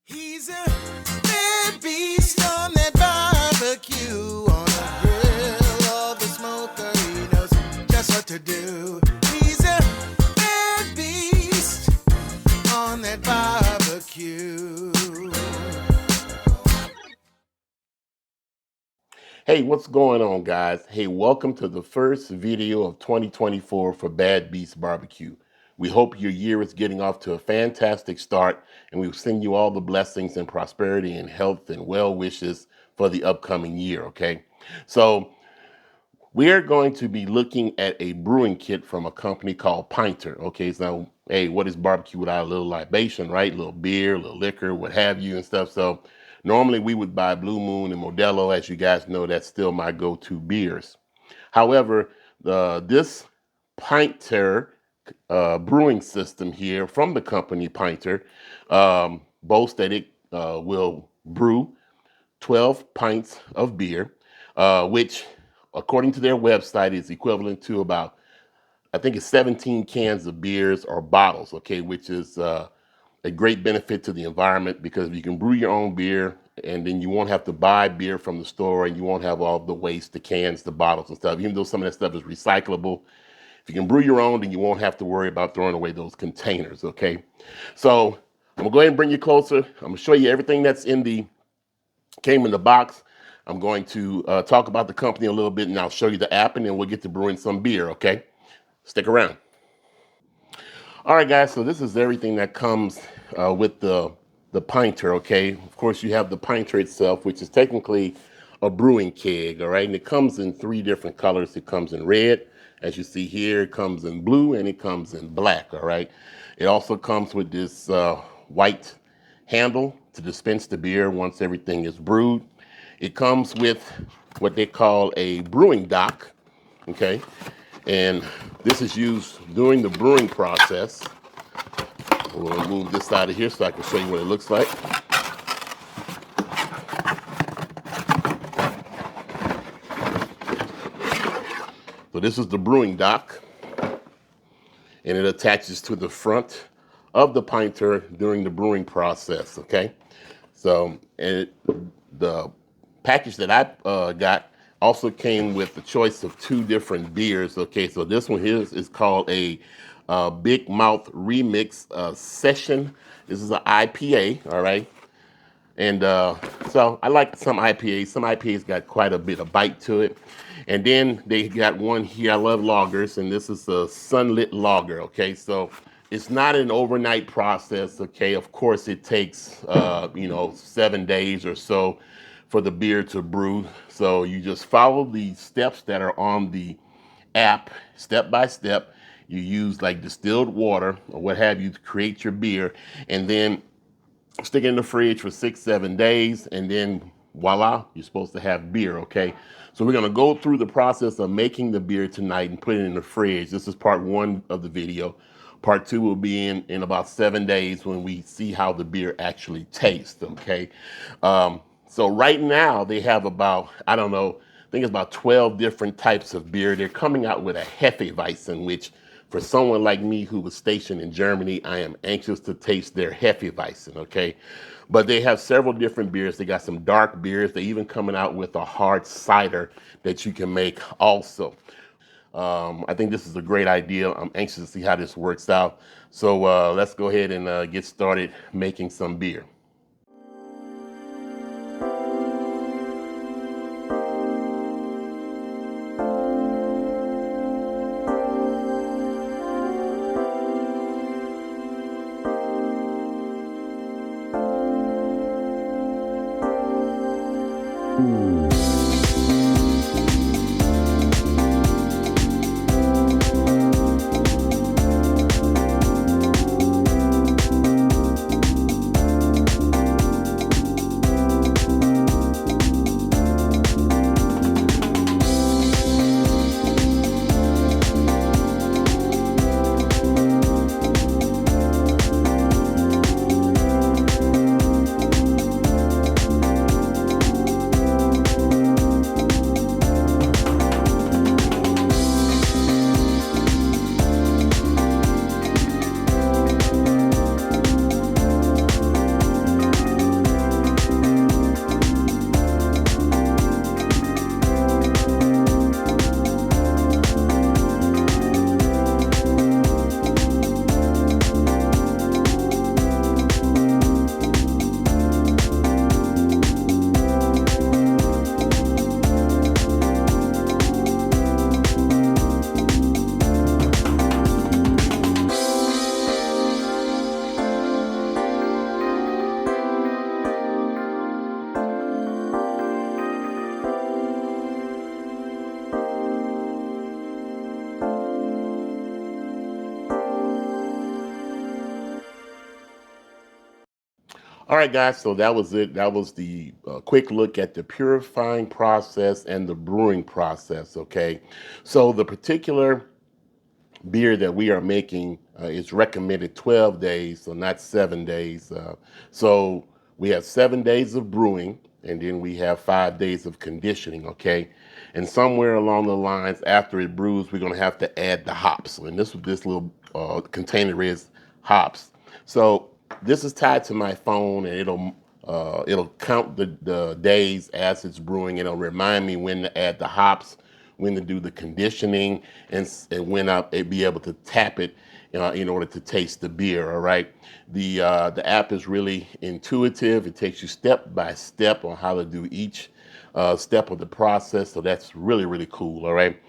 He's a bad beast on that barbecue, on the grill or the smoker. He knows just what to do. He's a bad beast on that barbecue. Hey, what's going on, guys? Hey, welcome to the first video of 2024 for Bad Beast Barbecue. We hope your year is getting off to a fantastic start, and we send you all the blessings and prosperity and health and well wishes for the upcoming year, okay? So, we're going to be looking at a brewing kit from a company called Pinter, okay? So, hey, what is barbecue without a little libation, right? A little beer, a little liquor, what have you, and stuff. So, normally we would buy Blue Moon and Modelo. As you guys know, that's still my go-to beers. However, this Pint-er brewing system here from the company Pinter boasts that it will brew 12 pints of beer, which, according to their website, is equivalent to about, I think it's 17 cans of beers or bottles, okay, which is a great benefit to the environment because you can brew your own beer and then you won't have to buy beer from the store and you won't have all the waste, the cans, the bottles and stuff. Even though some of that stuff is recyclable, if you can brew your own, then you won't have to worry about throwing away those containers, okay? So I'm gonna go ahead and bring you closer. I'm gonna show you everything that's came in the box. I'm going to talk about the company a little bit and I'll show you the app and then we'll get to brewing some beer, okay? Stick around. All right, guys, so this is everything that comes with the Pinter, okay? Of course, you have the Pinter itself, which is technically a brewing keg, all right? And it comes in 3 different colors. It comes in red, as you see here. It comes in blue, and it comes in black, all right? It also comes with this white handle to dispense the beer once everything is brewed. It comes with what they call a brewing dock, okay? And this is used during the brewing process. We'll move this out of here so I can show you what it looks like. So this is the brewing dock, and it attaches to the front of the Pinter during the brewing process, okay? So the package that I got also came with the choice of 2 different beers, okay? So this one here is called a Big Mouth Remix Session. This is an IPA, all right? And so I like some IPAs. Some IPAs got quite a bit of bite to it. And then they got one here. I love lagers, and this is a sunlit lager, okay? So it's not an overnight process, okay? Of course, it takes, 7 days or so for the beer to brew. So you just follow the steps that are on the app, step by step. You use like distilled water or what have you to create your beer, and then stick it in the fridge for 6-7 days, and then voila, you're supposed to have beer, okay? So we're gonna go through the process of making the beer tonight and put it in the fridge. This is part 1 of the video. Part 2 will be in about 7 days when we see how the beer actually tastes, okay? So right now they have about, I don't know, I think it's about 12 different types of beer. They're coming out with a Hefeweizen, which for someone like me who was stationed in Germany, I am anxious to taste their Hefeweizen, okay? But they have several different beers. They got some dark beers. They're even coming out with a hard cider that you can make also. I think this is a great idea. I'm anxious to see how this works out. So let's go ahead and get started making some beer. All right, guys, so that was it. That was the quick look at the purifying process and the brewing process, okay? So the particular beer that we are making is recommended 12 days, so not 7 days. So we have 7 days of brewing, and then we have 5 days of conditioning, okay? And somewhere along the lines, after it brews, we're going to have to add the hops. And this little container is hops. So this is tied to my phone, and it'll count the days as it's brewing. It'll remind me when to add the hops, when to do the conditioning, and when I'll be able to tap it in order to taste the beer. All right. The app is really intuitive. It takes you step by step on how to do each step of the process. So that's really, really cool. All right.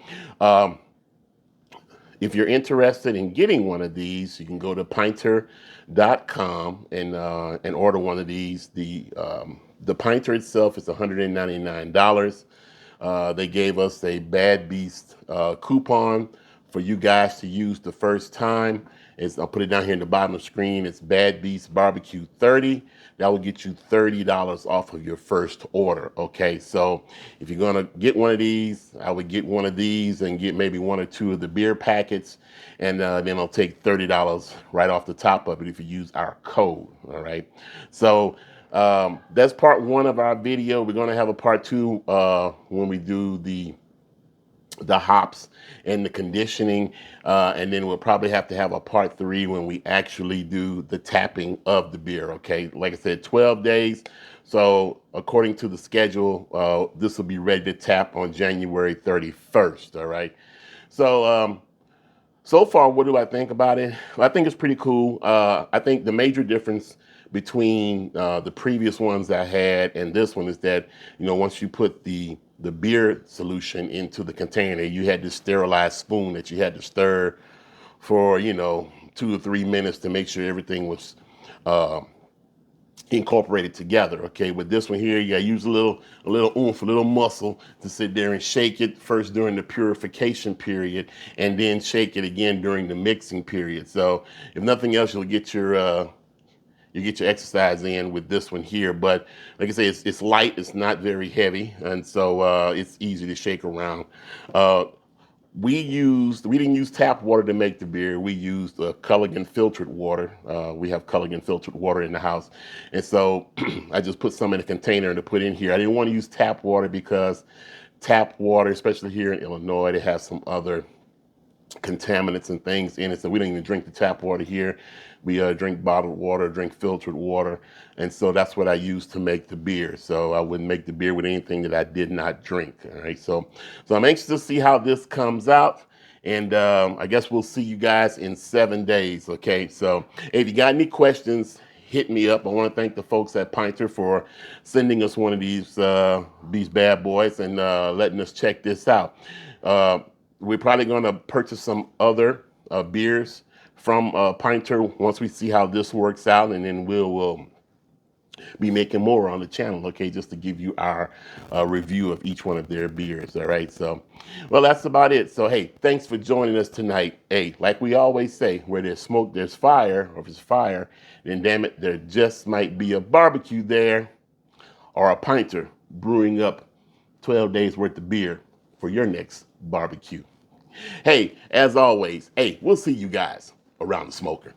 If you're interested in getting one of these, you can go to Pinter.com and order one of these. The Pint-er itself is $199. They gave us a Bad Beast coupon for you guys to use the first time. I'll put it down here in the bottom of the screen. It's Bad Beast Barbecue 30. That will get you $30 off of your first order. Okay, so if you're gonna get one of these, I would get one of these and get maybe one or two of the beer packets, and then I'll take $30 right off the top of it if you use our code. All right, so that's part one of our video. We're gonna have a part two when we do the hops and the conditioning, and then we'll probably have to have a part three when we actually do the tapping of the beer. Okay, like I said, 12 days. So according to the schedule, this will be ready to tap on January 31st. All right. So so far, what do I think about it? Well, I think it's pretty cool. I think the major difference between the previous ones I had and this one is that, once you put the beer solution into the container, you had this sterilized spoon that you had to stir for, 2 or 3 minutes to make sure everything was incorporated together. Okay, with this one here, you gotta use a little oomph, a little muscle to sit there and shake it first during the purification period, and then shake it again during the mixing period. So if nothing else, you'll get your exercise in with this one here. But like I say, it's light, it's not very heavy, and so it's easy to shake around. We didn't use tap water to make the beer. We used Culligan filtered water. We have Culligan filtered water in the house. And so I just put some in a container to put in here. I didn't want to use tap water because tap water, especially here in Illinois, it has some other contaminants and things in it. So we don't even drink the tap water here. We drink bottled water, drink filtered water. And so that's what I use to make the beer. So I wouldn't make the beer with anything that I did not drink. All right. So I'm anxious to see how this comes out. And I guess we'll see you guys in 7 days. Okay. So if you got any questions, hit me up. I want to thank the folks at Pint-er for sending us one of these bad boys and letting us check this out. We're probably going to purchase some other beers from Pint-er once we see how this works out, and then we'll be making more on the channel, okay, just to give you our review of each one of their beers. All right, so, well, that's about it. So, hey, thanks for joining us tonight. Hey, like we always say, where there's smoke, there's fire, or if it's fire, then damn it, there just might be a barbecue there, or a Pint-er brewing up 12 days worth of beer for your next barbecue. Hey, as always, hey, we'll see you guys around the smoker.